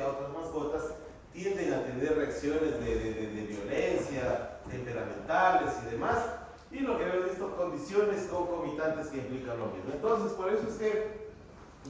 a otras mascotas, tienden a tener reacciones de violencia, temperamentales y demás, y lo que hemos visto, condiciones concomitantes que implican lo mismo. Entonces, por eso es que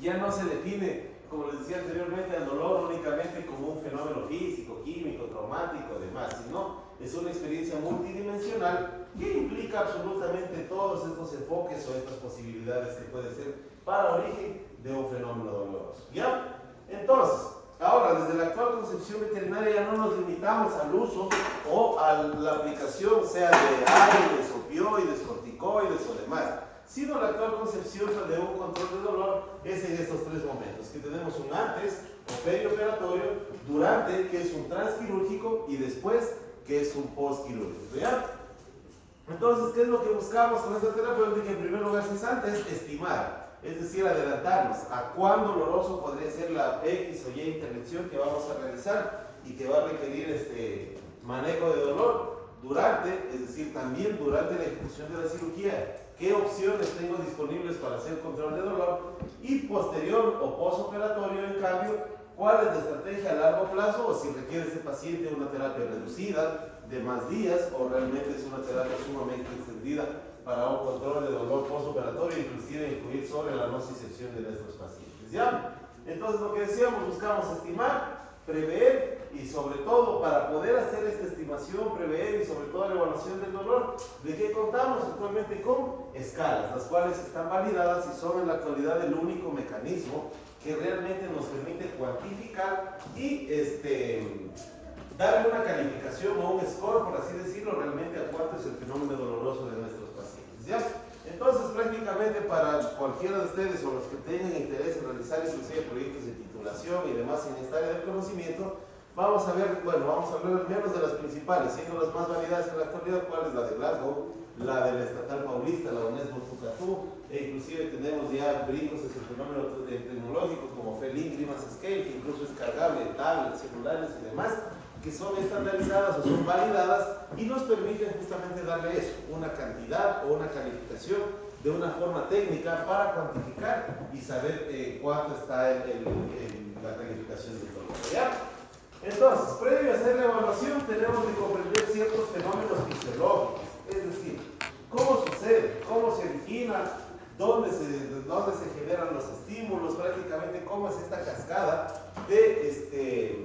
ya no se define, como les decía anteriormente, el dolor únicamente como un fenómeno físico, químico, traumático, demás, sino es una experiencia multidimensional que implica absolutamente todos estos enfoques o estas posibilidades que puede ser para origen de un fenómeno doloroso. ¿Ya? Entonces, ahora, desde la actual concepción veterinaria ya no nos limitamos al uso o a la aplicación, sea de ácidos, opioides, corticoides o demás, sino la actual concepción de un control de dolor es en estos tres momentos, que tenemos un antes o perioperatorio, durante, que es un transquirúrgico, y después, que es un postquirúrgico. ¿Ya? Entonces, ¿qué es lo que buscamos con esta terapéutica? En primer lugar, si es antes, estimar, es decir, adelantarnos a cuán doloroso podría ser la X o Y intervención que vamos a realizar y que va a requerir manejo de dolor. Durante, es decir, también durante la ejecución de la cirugía, qué opciones tengo disponibles para hacer control de dolor, y posterior o postoperatorio, en cambio, cuál es la estrategia a largo plazo, o si requiere este paciente una terapia reducida de más días, o realmente es una terapia sumamente extendida para un control de dolor postoperatorio, inclusive influir sobre la nocicepción de nuestros pacientes. ¿Ya? Entonces, lo que decíamos, buscamos estimar, prever, y sobre todo, para poder hacer esta estimación, prever y sobre todo la evaluación del dolor, ¿de qué contamos? Actualmente con escalas, las cuales están validadas y son en la actualidad el único mecanismo que realmente nos permite cuantificar y darle una calificación o un score, por así decirlo, realmente a cuánto es el fenómeno doloroso de nuestros pacientes. ¿Ya? Entonces, prácticamente para cualquiera de ustedes o los que tengan interés en realizar inclusive proyectos de titulación y demás en esta área del conocimiento, vamos a ver, bueno, vamos a hablar menos de las principales, siendo las más validadas en la actualidad, cuál es la de Glasgow, la de la Estatal Paulista, la UNESCO Tucatú, e inclusive tenemos ya brincos de fenómenos tecnológicos como Felin Grimas Scale, que incluso es cargable en tablets, celulares y demás, que son estandarizadas o son validadas y nos permiten justamente darle eso, una cantidad o una calificación de una forma técnica para cuantificar y saber cuánto está la calificación del dolor. ¿Ya? Entonces, previo a hacer la evaluación, tenemos que comprender ciertos fenómenos fisiológicos, es decir, cómo sucede, cómo se origina, dónde se generan los estímulos, prácticamente cómo es esta cascada de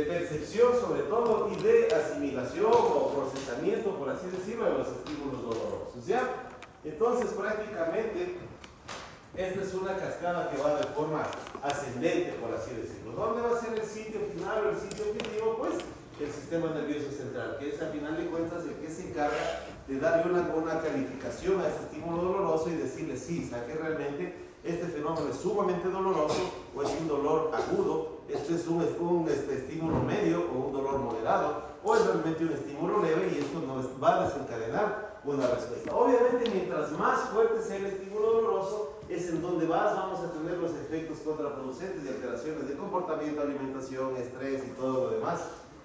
percepción sobre todo y de asimilación o procesamiento, por así decirlo, de los estímulos dolorosos. ¿Ya? Entonces, prácticamente, esta es una cascada que va de forma ascendente, por así decirlo. ¿Dónde va a ser el sitio final o el sitio objetivo? Pues el sistema nervioso central, que es a final de cuentas el que se encarga de darle una calificación a ese estímulo doloroso y decirle sí, o sea, que realmente este fenómeno es sumamente doloroso o es un dolor agudo, esto es un estímulo medio o un dolor moderado, o es realmente un estímulo leve y esto nos va a desencadenar una respuesta. Obviamente, mientras más fuerte sea el estímulo doloroso, es en donde vamos a tener los efectos contraproducentes y alteraciones de comportamiento, alimentación, estrés y todo lo demás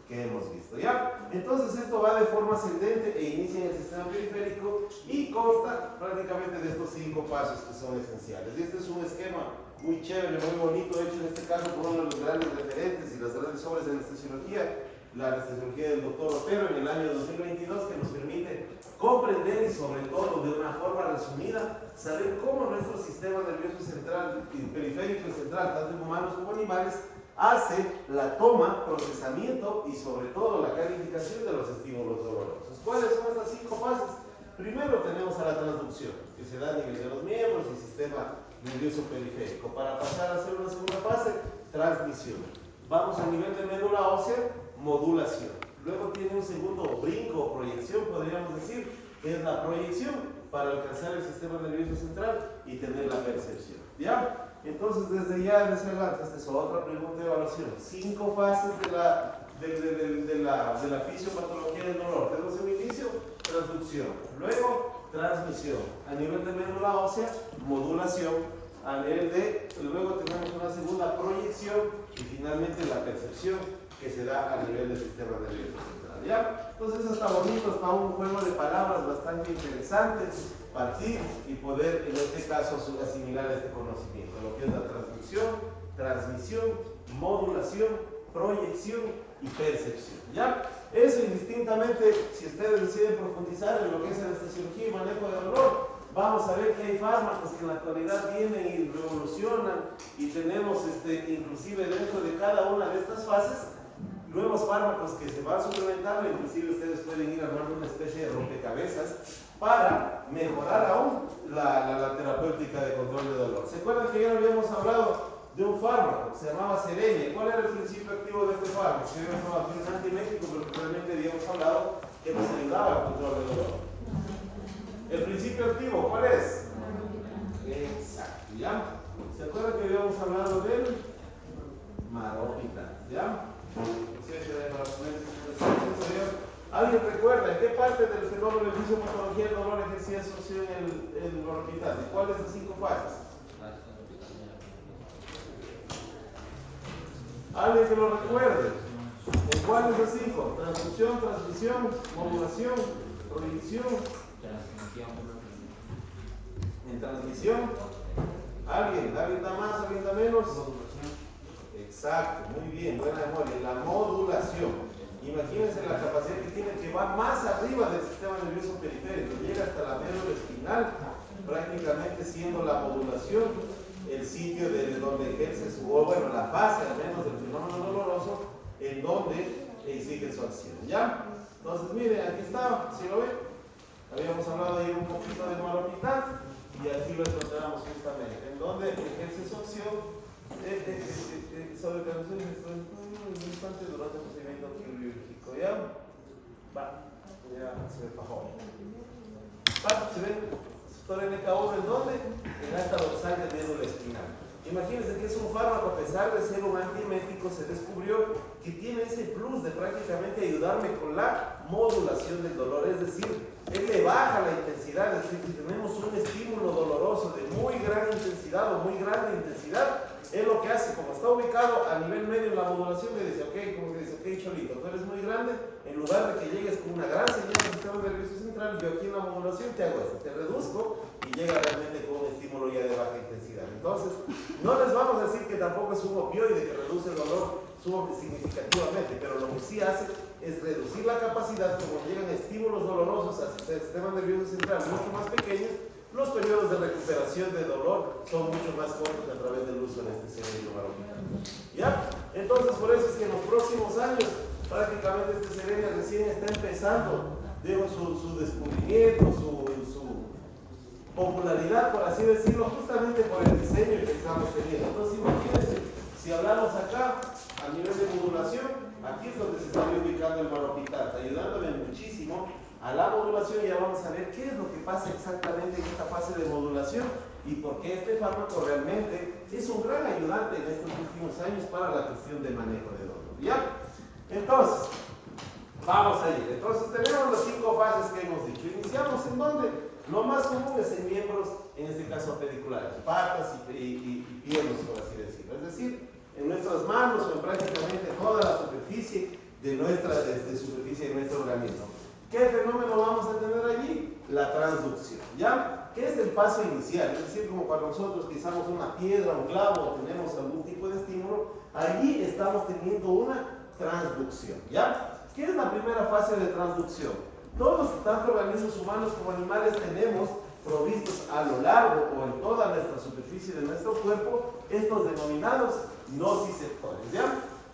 que hemos visto. ¿Ya? Entonces esto va de forma ascendente e inicia en el sistema periférico y consta prácticamente de estos 5 pasos que son esenciales. Y este es un esquema muy chévere, muy bonito, hecho en este caso por uno de los grandes referentes y las grandes obras de anestesiología, la anestesiología del doctor Otero en el año 2022, que nos permite comprender y sobre todo de una forma resumida saber cómo nuestro sistema nervioso central, periférico y central, tanto en humanos como animales, hace la toma, procesamiento y sobre todo la calificación de los estímulos dolorosos. ¿Cuáles son estas 5 fases? Primero tenemos a la transducción, que se da a nivel de los miembros y sistema nervioso periférico. Para pasar a hacer una segunda fase, transmisión. Vamos a nivel de médula ósea, modulación. Luego tiene un segundo brinco o proyección, podríamos decir, que es la proyección para alcanzar el sistema nervioso central y tener la percepción. ¿Ya? Entonces, desde ya en ese adelante, esta es otra pregunta de evaluación. 5 fases de la fisiopatología del dolor. Tenemos un inicio, transducción. Luego, transmisión. A nivel de médula ósea, modulación. A nivel luego tenemos una segunda proyección y finalmente la percepción que se da a nivel del sistema nervioso central. ¿Ya? Entonces, está bonito, está un juego de palabras bastante interesante. Partir y poder, en este caso, asimilar este conocimiento, lo que es la transducción, transmisión, modulación, proyección y percepción. ¿Ya? Eso indistintamente, si ustedes deciden profundizar en lo que es anestesiología y manejo de dolor, vamos a ver que hay fármacos que en la actualidad vienen y revolucionan, y tenemos inclusive dentro de cada una de estas fases nuevos fármacos que se van suplementando. Inclusive ustedes pueden ir armando una especie de rompecabezas para mejorar aún la terapéutica de control de dolor. ¿Se acuerdan que ya habíamos hablado de un fármaco que se llamaba Cerenia? ¿Cuál era el principio activo de este fármaco? Se había llamado un antimédico, pero realmente habíamos hablado que nos ayudaba al control del dolor. ¿El principio activo cuál es? Exacto, ¿ya? ¿Se acuerdan que habíamos hablado del maropita? ¿Ya? ¿Alguien recuerda en qué parte del fenómeno de fisiopatología del dolor ejercía su acción el maropita? ¿De cuál de estas 5 fases? ¿Alguien que lo recuerde? ¿En cuál de esas 5? Transducción, transmisión, modulación, proyección. En transmisión. ¿Alguien? ¿Alguien da más? ¿Alguien da menos? Exacto, muy bien, buena memoria. La modulación. Imagínense la capacidad que tiene, que va más arriba del sistema nervioso periférico, llega hasta la médula espinal, prácticamente siendo la modulación el sitio de donde ejerce la fase al menos del fenómeno doloroso, en donde sigue su acción. ¿Ya? Entonces, miren, aquí está, ¿sí lo ven? Habíamos hablado ahí un poquito del maropitán, y aquí lo encontramos justamente, en donde ejerce su acción sobre canciones instante durante el procedimiento quirúrgico. ¿Ya? Va, ya se bajó. Va, se ve sobre el NK1, ¿en dónde? En esta dorsal de médula espinal. Imagínense que es un fármaco, a pesar de ser un antiemético, se descubrió que tiene ese plus de prácticamente ayudarme con la modulación del dolor, es decir, él le baja la intensidad, es decir, si tenemos un estímulo doloroso de muy gran intensidad o muy grande intensidad, él lo que hace, como está ubicado a nivel medio en la modulación, le dice, ok, como que dice, ok, Cholito, tú eres muy grande, en lugar de que llegues con una gran señal del sistema nervioso central, yo aquí en la modulación te hago esto, te reduzco y llega realmente con un estímulo ya de baja intensidad. Entonces, no les vamos a decir que tampoco es un opioide que reduce el dolor significativamente, pero lo que sí hace es reducir la capacidad, como llegan estímulos dolorosos al sistema nervioso central mucho más pequeños, los periodos de recuperación de dolor son mucho más cortos a través del uso de este Cerenia maropita. ¿Ya? Entonces, por eso es que en los próximos años, prácticamente este Cerenia recién está empezando, digo, su descubrimiento, su popularidad, por así decirlo, justamente por el diseño que estamos teniendo. Entonces, imagínense, si hablamos acá, a nivel de modulación, aquí es donde se está ubicando el maropitán, ayudándole muchísimo a la modulación. Y ya vamos a ver qué es lo que pasa exactamente en esta fase de modulación y por qué este fármaco realmente es un gran ayudante en estos últimos años para la cuestión de manejo de dolor. ¿Ya? Entonces, vamos a ir. Entonces, tenemos las 5 fases que hemos dicho. Iniciamos en donde lo más común es en miembros, en este caso apendiculares, patas y piernas, por así decirlo. Es decir, en nuestras manos o en prácticamente toda la superficie de nuestro organismo. ¿Qué fenómeno vamos a tener allí? La transducción, ¿ya? ¿Qué es el paso inicial? Es decir, como cuando nosotros pisamos una piedra, un clavo, o tenemos algún tipo de estímulo, allí estamos teniendo una transducción, ¿ya? ¿Qué es la primera fase de transducción? Todos, tanto organismos humanos como animales, tenemos provistos a lo largo o en toda nuestra superficie de nuestro cuerpo estos denominados nociceptores, ¿ya?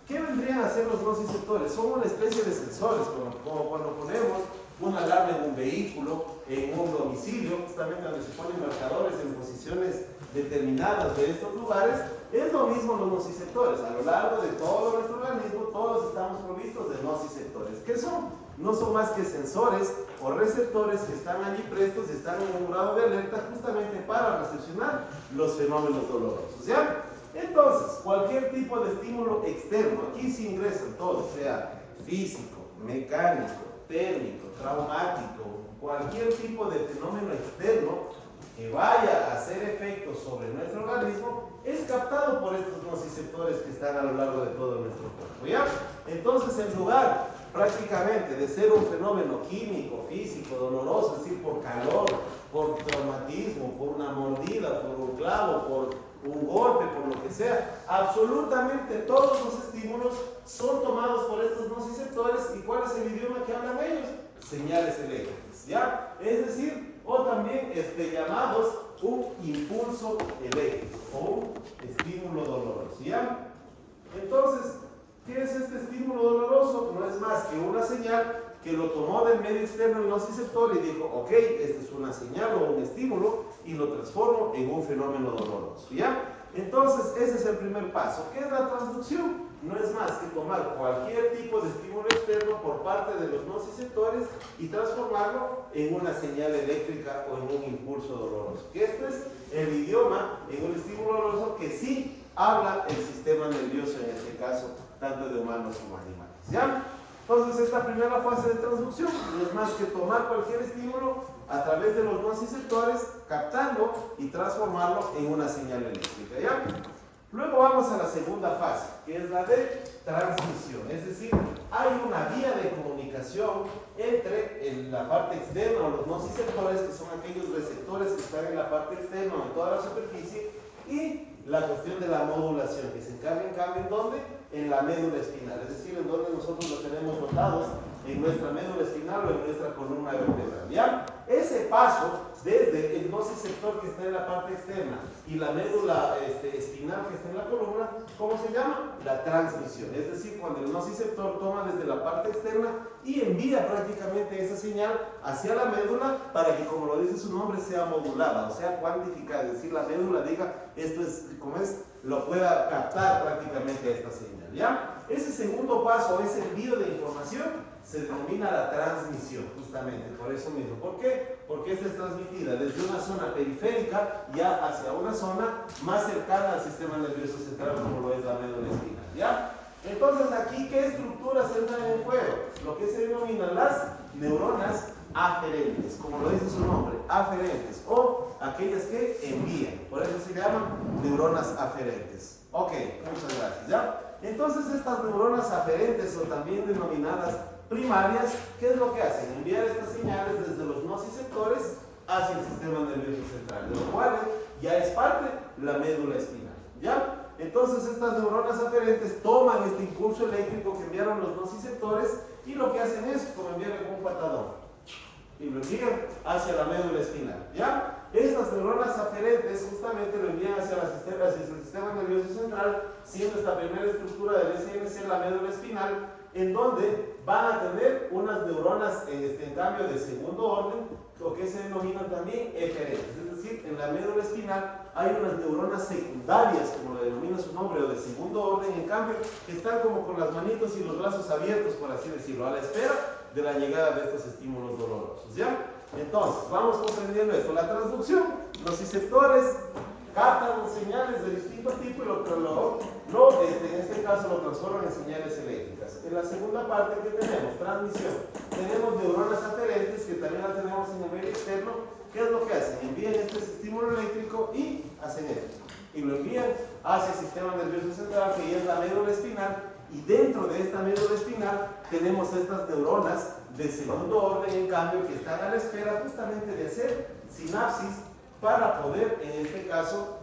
¿Qué vendrían a ser los nociceptores? Son una especie de sensores, como cuando ponemos una alarma en un vehículo, en un domicilio, justamente donde se ponen marcadores en posiciones determinadas de estos lugares. Es lo mismo los nociceptores. A lo largo de todo nuestro organismo, todos estamos provistos de nociceptores. ¿Qué son? No son más que sensores o receptores que están allí prestos y están en un grado de alerta justamente para recepcionar los fenómenos dolorosos, ¿ya? Entonces, cualquier tipo de estímulo externo, aquí se ingresan todos, sea físico, mecánico, térmico, traumático, cualquier tipo de fenómeno externo que vaya a hacer efecto sobre nuestro organismo, es captado por estos nociceptores que están a lo largo de todo nuestro cuerpo, ¿ya? Entonces, en lugar prácticamente de ser un fenómeno químico, físico, doloroso, es decir, por calor, por traumatismo, por una mordida, por un clavo, por un golpe, por lo que sea. Absolutamente todos los estímulos son tomados por estos nociceptores. ¿Y cuál es el idioma que hablan ellos? Señales eléctricas, ¿ya? Es decir, o también llamados un impulso eléctrico o un estímulo doloroso, ¿ya? Entonces, ¿qué es este estímulo doloroso? No es más que una señal que lo tomó del medio externo el nociceptor y dijo, ok, esta es una señal o un estímulo y lo transformo en un fenómeno doloroso, ¿ya? Entonces, ese es el primer paso. ¿Qué es la transducción? No es más que tomar cualquier tipo de estímulo externo por parte de los nociceptores y transformarlo en una señal eléctrica o en un impulso doloroso. Que este es el idioma en un estímulo doloroso que sí habla el sistema nervioso, en este caso, tanto de humanos como animales, ¿ya? Entonces, esta primera fase de transducción no es más que tomar cualquier estímulo a través de los nociceptores, captando y transformarlo en una señal eléctrica, ¿ya? Luego vamos a la segunda fase, que es la de transmisión. Es decir, hay una vía de comunicación entre la parte externa o los nociceptores, que son aquellos receptores que están en la parte externa o en toda la superficie, y la cuestión de la modulación, que se encarga en cambio, ¿en dónde? En la médula espinal, es decir, en donde nosotros lo tenemos botados en nuestra médula espinal o en nuestra columna vertebral, ¿ya? Ese paso desde el nociceptor que está en la parte externa y la médula espinal que está en la columna, ¿cómo se llama? La transmisión, es decir, cuando el nociceptor toma desde la parte externa y envía prácticamente esa señal hacia la médula para que, como lo dice su nombre, sea modulada, o sea, cuantificada, es decir, la médula diga, esto es, como es, lo pueda captar prácticamente esta señal, ¿ya? Ese segundo paso, ese envío de información, se denomina la transmisión, justamente, por eso mismo. ¿Por qué? Porque esta es transmitida desde una zona periférica ya hacia una zona más cercana al sistema nervioso central, como lo es la médula espinal, ¿ya? Entonces, aquí, ¿qué estructuras entran en juego? Lo que se denominan las neuronas aferentes, como lo dice su nombre, aferentes, o aquellas que envían, por eso se llaman neuronas aferentes. Ok, muchas gracias, ¿ya? Entonces, estas neuronas aferentes, o también denominadas primarias, ¿qué es lo que hacen? Enviar estas señales desde los nociceptores hacia el sistema nervioso central, de lo cual ya es parte la médula espinal, ¿ya? Entonces, estas neuronas aferentes toman este impulso eléctrico que enviaron los nociceptores y lo que hacen es como enviarle un patadón y lo envían hacia la médula espinal, ¿ya? Estas neuronas aferentes justamente lo envían hacia el sistema nervioso central, siendo esta primera estructura del SNC la médula espinal, en donde van a tener unas neuronas en cambio de segundo orden, o que se denominan también eferentes. Es decir, en la médula espinal hay unas neuronas secundarias, como lo denomina su nombre, o de segundo orden, en cambio, que están como con las manitos y los brazos abiertos, por así decirlo, a la espera de la llegada de estos estímulos dolorosos, ¿ya? Entonces, vamos comprendiendo esto. La transducción, los nociceptores captan señales de distinto tipo y en este caso lo transforman en señales eléctricas. En la segunda parte, ¿qué tenemos? Transmisión. Tenemos neuronas aferentes, que también las tenemos en el medio externo. ¿Qué es lo que hacen? Envían este estímulo eléctrico y hacen esto. Y lo envían hacia el sistema nervioso central, que es la médula espinal. Y dentro de esta médula espinal tenemos estas neuronas de segundo orden, en cambio, que están a la espera justamente de hacer sinapsis para poder, en este caso,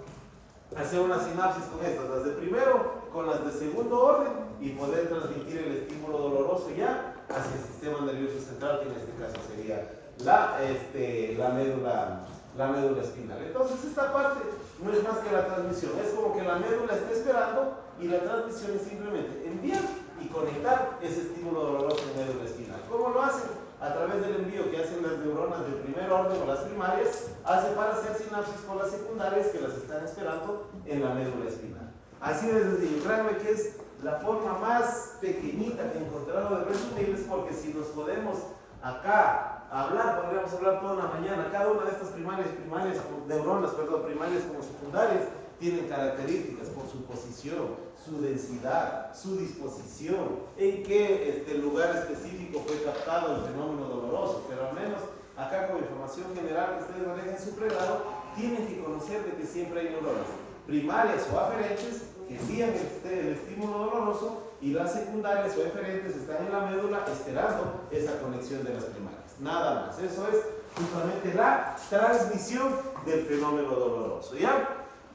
hacer una sinapsis con estas, las de primero con las de segundo orden, y poder transmitir el estímulo doloroso ya hacia el sistema nervioso central, que en este caso sería la médula espinal. Entonces, esta parte no es más que la transmisión, es como que la médula está esperando y la transmisión es simplemente enviar y conectar ese estímulo doloroso en médula espinal. ¿Cómo lo hacen? A través del envío que hacen las neuronas de primer orden o las primarias, hace para hacer sinapsis con las secundarias que las están esperando en la médula espinal. Así de sencillo. Créanme que es la forma más pequeñita que he encontrado de resumirles, porque si nos podemos acá hablar, podríamos hablar toda una mañana. Cada una de estas neuronas primarias como secundarias, tienen características por su posición, su densidad, su disposición, en qué lugar específico fue captado el fenómeno doloroso, pero al menos acá, con información general que ustedes manejan en su pregrado, tienen que conocer de que siempre hay neuronas primarias o aferentes que envían el estímulo doloroso, y las secundarias o eferentes están en la médula esperando esa conexión de las primarias. Nada más. Eso es justamente la transmisión del fenómeno doloroso, ¿ya?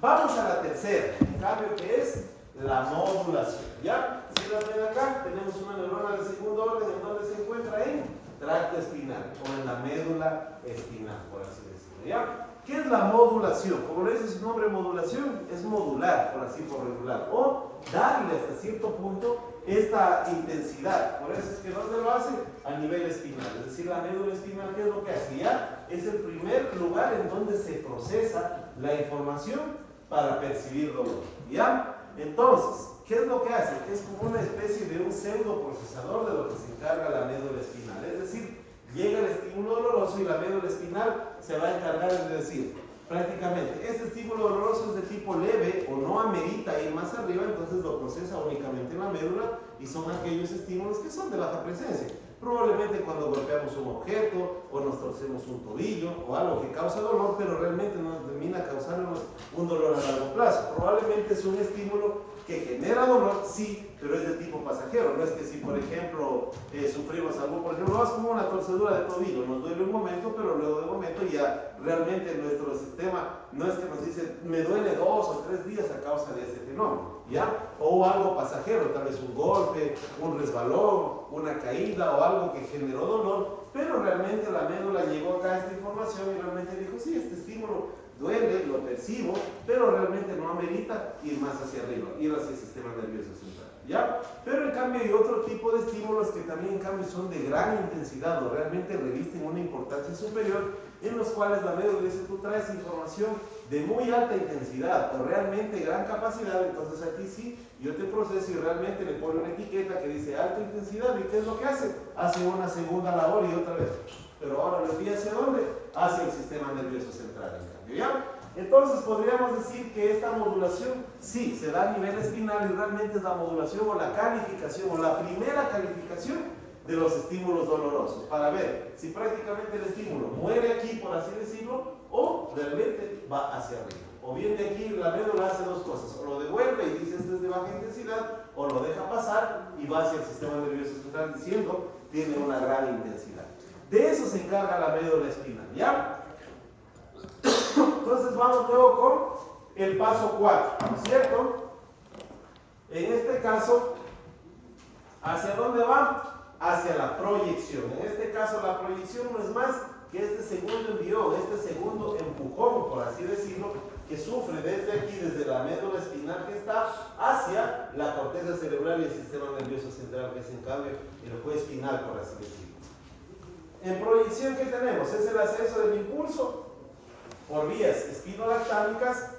Vamos a la tercera, en cambio, que es la modulación. ¿Ya? Si la ven acá, tenemos una neurona de segundo orden en donde se encuentra en tracto espinal o en la médula espinal, por así decirlo. ¿Ya? ¿Qué es la modulación? Como le dice su nombre, modulación es modular, por así por regular, o darle hasta cierto punto esta intensidad. Por eso es que ¿dónde lo hace? A nivel espinal. Es decir, la médula espinal, ¿qué es lo que hace? Ya es el primer lugar en donde se procesa la información para percibir dolor. ¿Ya? Entonces, ¿qué es lo que hace? Es como una especie de un pseudo procesador de lo que se encarga la médula espinal. Es decir, llega el estímulo doloroso y la médula espinal se va a encargar de decir, prácticamente, este estímulo doloroso es de tipo leve o no amerita ir más arriba, entonces lo procesa únicamente en la médula y son aquellos estímulos que son de baja presencia. Probablemente cuando golpeamos un objeto o nos torcemos un tobillo o algo que causa dolor, pero realmente no termina causándonos un dolor a largo plazo. Probablemente es un estímulo que genera dolor, sí, pero es de tipo pasajero. No es que si, por ejemplo, sufrimos algo, por ejemplo, es como una torcedura de tobillo, nos duele un momento, pero luego de un momento ya realmente nuestro sistema no es que nos dice, me duele 2 o 3 días a causa de ese fenómeno, ¿ya? O algo pasajero, tal vez un golpe, un resbalón, una caída o algo que generó dolor, pero realmente la médula llegó acá a esta información y realmente dijo, sí, este estímulo duele, lo percibo, pero realmente no amerita ir más hacia arriba, ir hacia el sistema nervioso central, ¿ya? Pero en cambio hay otro tipo de estímulos que también en cambio son de gran intensidad o realmente revisten una importancia superior, en los cuales la médula dice, tú traes información de muy alta intensidad o realmente gran capacidad, entonces aquí sí, yo te proceso y realmente le pongo una etiqueta que dice alta intensidad, ¿y qué es lo que hace? Hace una segunda labor y otra vez. Pero ahora lo envía hacia dónde? Hacia el sistema nervioso central, en cambio, ¿ya? Entonces podríamos decir que esta modulación sí se da a nivel espinal y realmente es la modulación o la calificación o la primera calificación de los estímulos dolorosos para ver si prácticamente el estímulo muere aquí, por así decirlo, o realmente va hacia arriba. O bien de aquí la médula hace dos cosas, o lo devuelve y dice esto es de baja intensidad, o lo deja pasar y va hacia el sistema nervioso central diciendo tiene una gran intensidad. De eso se encarga la médula espinal, ¿ya? Entonces vamos luego con el paso 4, ¿no es cierto? En este caso, ¿hacia dónde va? Hacia la proyección. En este caso la proyección no es más que este segundo envión, este segundo empujón, por así decirlo, que sufre desde aquí, desde la médula espinal que está, hacia la corteza cerebral y el sistema nervioso central, que es en cambio el juez espinal, por así decirlo. En proyección, ¿qué tenemos? Es el ascenso del impulso por vías espinolactámicas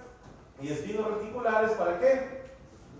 y espinoreticulares, ¿para qué?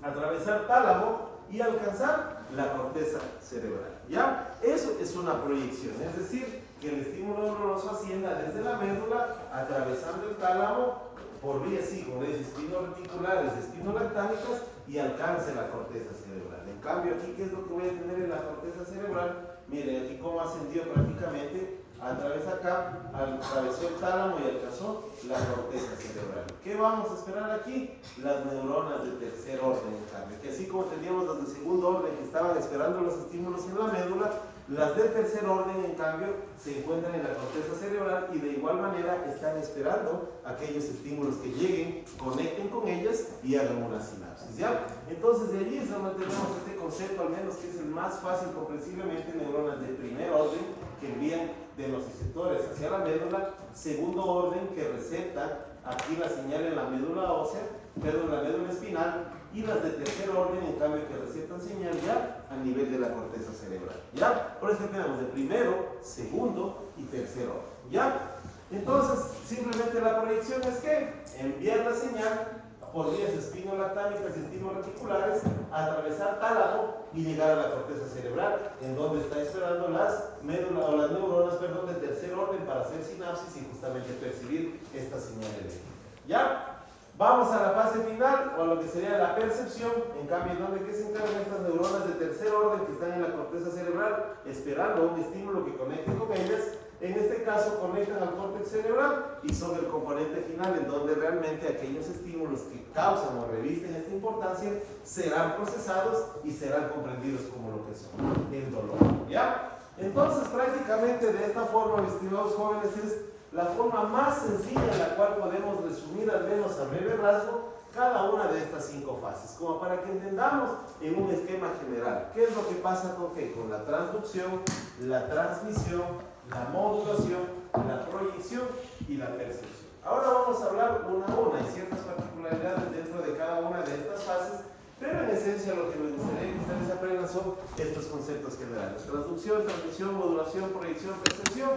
Atravesar tálamo y alcanzar la corteza cerebral, ¿ya? Eso es una proyección, es decir, que el estímulo doloroso ascienda desde la médula, atravesando el tálamo, por vías, sí, como dice, espinoreticulares, espinolactámicas, y alcance la corteza cerebral. En cambio, aquí, ¿qué es lo que voy a tener en la corteza cerebral? Miren, aquí cómo ascendió prácticamente, atravesó acá, atravesó el tálamo y alcanzó la corteza cerebral. ¿Qué vamos a esperar aquí? Las neuronas de tercer orden, en cambio, que así como teníamos las de segundo orden que estaban esperando los estímulos en la médula, las de tercer orden, en cambio, se encuentran en la corteza cerebral y de igual manera están esperando aquellos estímulos que lleguen, conecten con ellas y hagan una sinapsis, ¿ya? Entonces, de allí es donde tenemos este concepto, al menos que es el más fácil comprensiblemente, neuronas de primer orden que envían de los receptores hacia la médula, segundo orden que receptan aquí la señal en la médula ósea, perdón, la médula espinal, y las de tercer orden, en cambio, que receptan señal ya a nivel de la corteza cerebral, ¿ya? Por eso tenemos de primero, segundo y tercer orden, ¿ya? Entonces, simplemente la proyección es que enviar la señal por vías espinolactámicas y espinoreticulares, atravesar tálamo y llegar a la corteza cerebral, en donde está esperando las médulas o las neuronas, perdón, de tercer orden para hacer sinapsis y justamente percibir esta señal eléctrica, ¿ya? Vamos a la fase final, o a lo que sería la percepción. En cambio, ¿dónde qué se encargan estas neuronas de tercer orden que están en la corteza cerebral, esperando un estímulo que conecte con ellas? En este caso, conectan al córtex cerebral y son el componente final, en donde realmente aquellos estímulos que causan o revisten esta importancia serán procesados y serán comprendidos como lo que son, el dolor, ¿ya? Entonces, prácticamente de esta forma, mis estimados jóvenes, es la forma más sencilla en la cual podemos resumir, al menos a breve rasgo, cada una de estas 5 fases, como para que entendamos en un esquema general qué es lo que pasa con la transducción, la transmisión, la modulación, la proyección y la percepción. Ahora vamos a hablar una a una. Hay ciertas particularidades dentro de cada una de estas fases, pero en esencia lo que me gustaría que ustedes aprendan son estos conceptos generales: transducción, transmisión, modulación, proyección, percepción.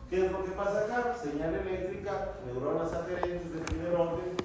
¿Qué es lo que pasa acá? Señal eléctrica, neuronas aferentes de primer orden,